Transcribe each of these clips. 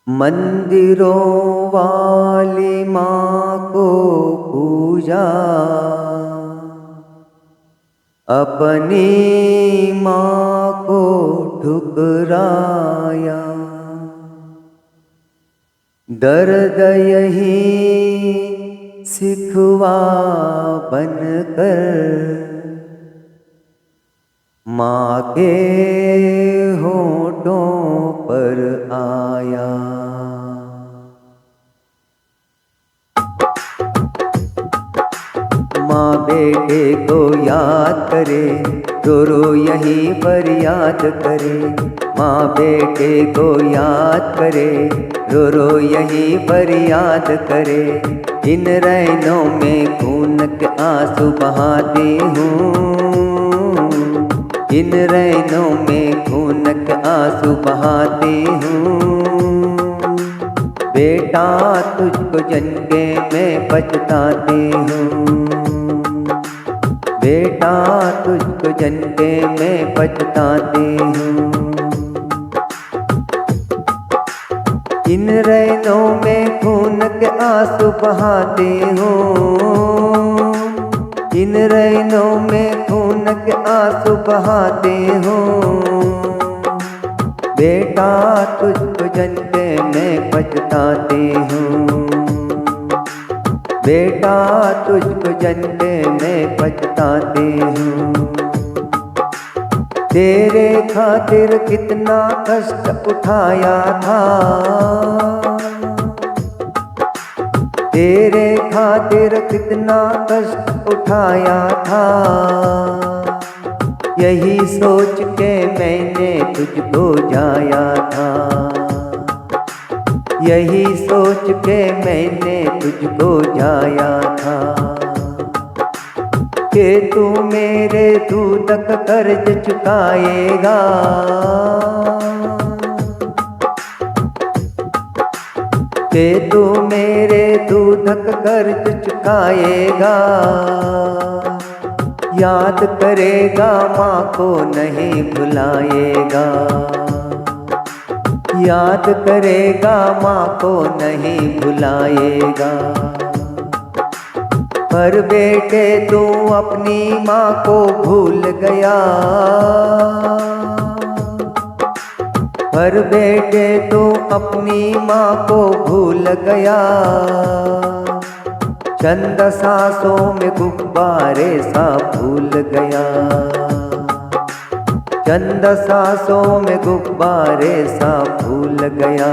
मंदिरों वाली माँ को पूजा, अपनी माँ को ठुकराया। दर्द यही सिखवा बनकर माँ के होठों पर आया। माँ बेटे को याद करे, रो रो यहीं पर याद करे। माँ बेटे को याद करे, रो रो यहीं पर याद करे। इन रैनों में खून के आंसू बहाती हूँ, इन रैनों में खून के आंसू बहाती हूँ। बेटा तुझको जन के मैं पछताती हूँ, बेटा तुझको जन के मैं पछताती हूँ। इन रैनों में खून के आंसू बहाती हूँ, इन रैनों में खून के आंसू बहाती हूँ। बेटा तुझको जन के मैं पछताती हूँ, बेटा तुझको जन के मैं पछताती हूँ। तेरे खातिर कितना कष्ट उठाया था, तेरे खातिर कितना कष्ट उठाया था। यही सोच के मैंने तुझको जाया था, यही सोच के मैंने तुझको जाया था। कि तू मेरे दूध का कर्ज चुकाएगा, कि तू मेरे दूध का कर्ज चुकाएगा। याद करेगा माँ को नहीं भुलाएगा, याद करेगा माँ को नहीं भुलाएगा। पर बेटे तू अपनी माँ को भूल गया, पर बेटे तू अपनी माँ को भूल गया। चंद सांसों में गुब्बारे सा भूल गया, चंद सांसों में गुब्बारे सा भूल गया।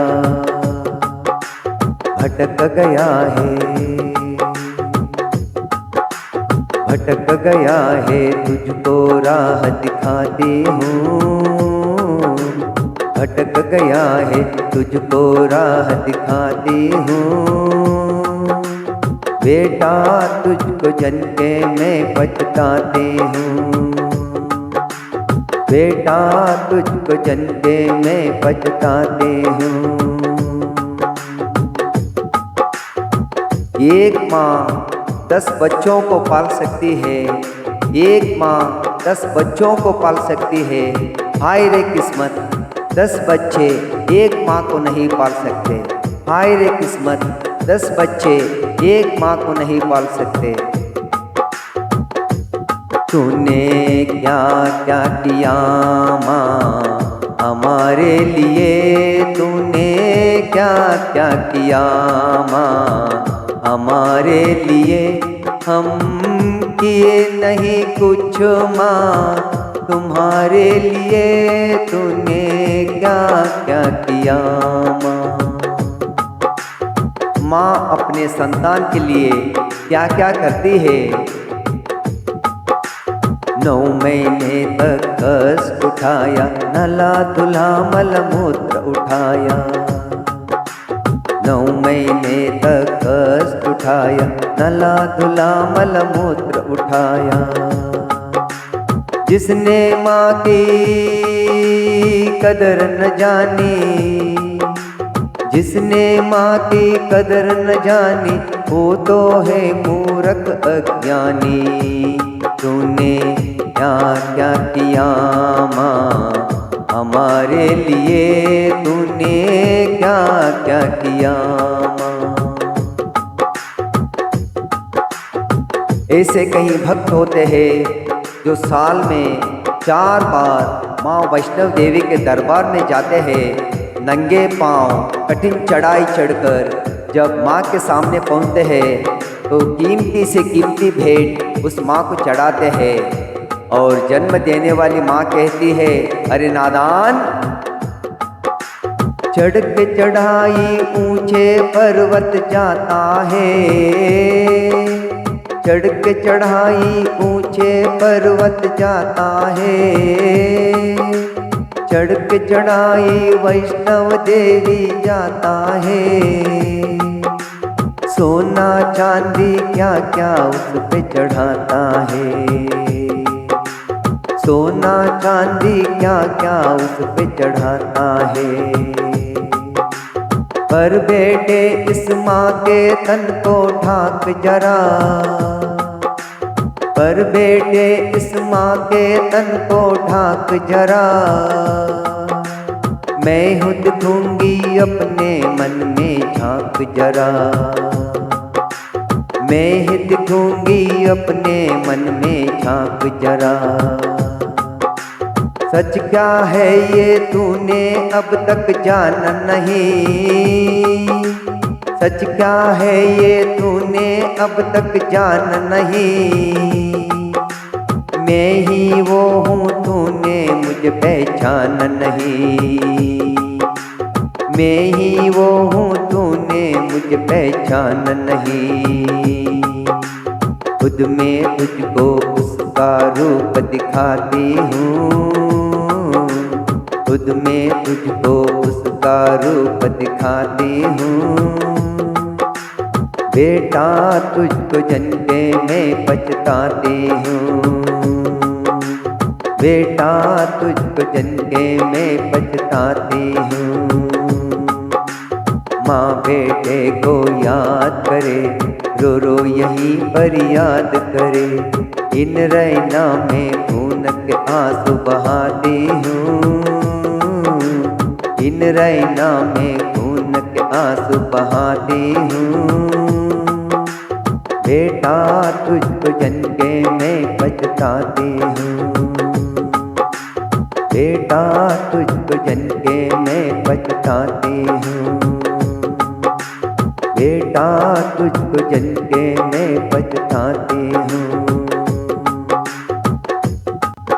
भटक गया है, भटक गया है, तुझको राह दिखाती हूँ। भटक गया है, तुझको राह दिखाती हूँ। बेटा तुझको जन के मैं पछताती हूँ, बेटा तुझको जन के मैं पछताती हूँ। एक माँ 10 बच्चों को पाल सकती है, एक माँ 10 बच्चों को पाल सकती है। हाय रे किस्मत, 10 बच्चे एक माँ को नहीं पाल सकते। हाय रे किस्मत, 10 बच्चे एक माँ को नहीं पाल सकते। तूने क्या क्या किया माँ हमारे लिए, तूने क्या क्या किया माँ हमारे लिए। हम किए नहीं कुछ माँ तुम्हारे लिए, तूने क्या क्या किया माँ। माँ अपने संतान के लिए क्या क्या करती है। 9 महीने तक कष्ट उठाया, नला धुला मल मूत्र उठाया। 9 महीने तक कष्ट उठाया, नला धुला मल मूत्र उठाया। जिसने माँ की कदर न जानी, जिसने माँ की कदर न जानी, वो तो है मूर्ख अज्ञानी। तूने क्या क्या किया माँ हमारे लिए, तूने क्या क्या किया माँ। ऐसे कई भक्त होते हैं जो साल में 4 बार माँ वैष्णव देवी के दरबार में जाते हैं। नंगे पांव कठिन चढ़ाई चढ़कर जब माँ के सामने पहुँचते हैं तो कीमती से कीमती भेंट उस माँ को चढ़ाते हैं। और जन्म देने वाली माँ कहती है, अरे नादान, चढ़ के चढ़ाई ऊंचे पर्वत जाता है, चढ़ के चढ़ाई ऊंचे पर्वत जाता है, चढ़ के चढ़ाई वैष्णव देवी जाता है। सोना चांदी क्या क्या उस पे चढ़ाता है, सोना चांदी क्या क्या उस पे चढ़ाता है। पर बेटे इस माँ के तन को ढाक जरा, पर बेटे इस माँ के तन को ढाक जरा। मैं हूँ दिखूंगी अपने मन में झांक जरा, मैं ही दिखूंगी अपने मन में झांक जरा। सच क्या है ये तूने अब तक जाना नहीं, सच क्या है ये तूने अब तक जाना नहीं। मैं ही वो हूँ तूने मुझे पहचाना नहीं, मैं ही वो हूँ तूने मुझे पहचाना नहीं। खुद में तुझको उसका रूप दिखाती हूँ, खुद में तुझको उसका रूप दिखाती हूँ। बेटा तुझको जनते मैं पछताती हूँ, बेटा तुझको जनते मैं पछताती हूँ। माँ बेटे को याद करे, रो रो यहीं पर याद करे। इन रैना में खून के आंसू बहाती हूँ, इन रैना में खून के आंसू बहाती हूँ। बेटा तुझको जन के मैं पछताती हूँ, बेटा तुझको जन के मैं पछताती हूँ, बेटा तुझको जन के मैं पछताती हूँ।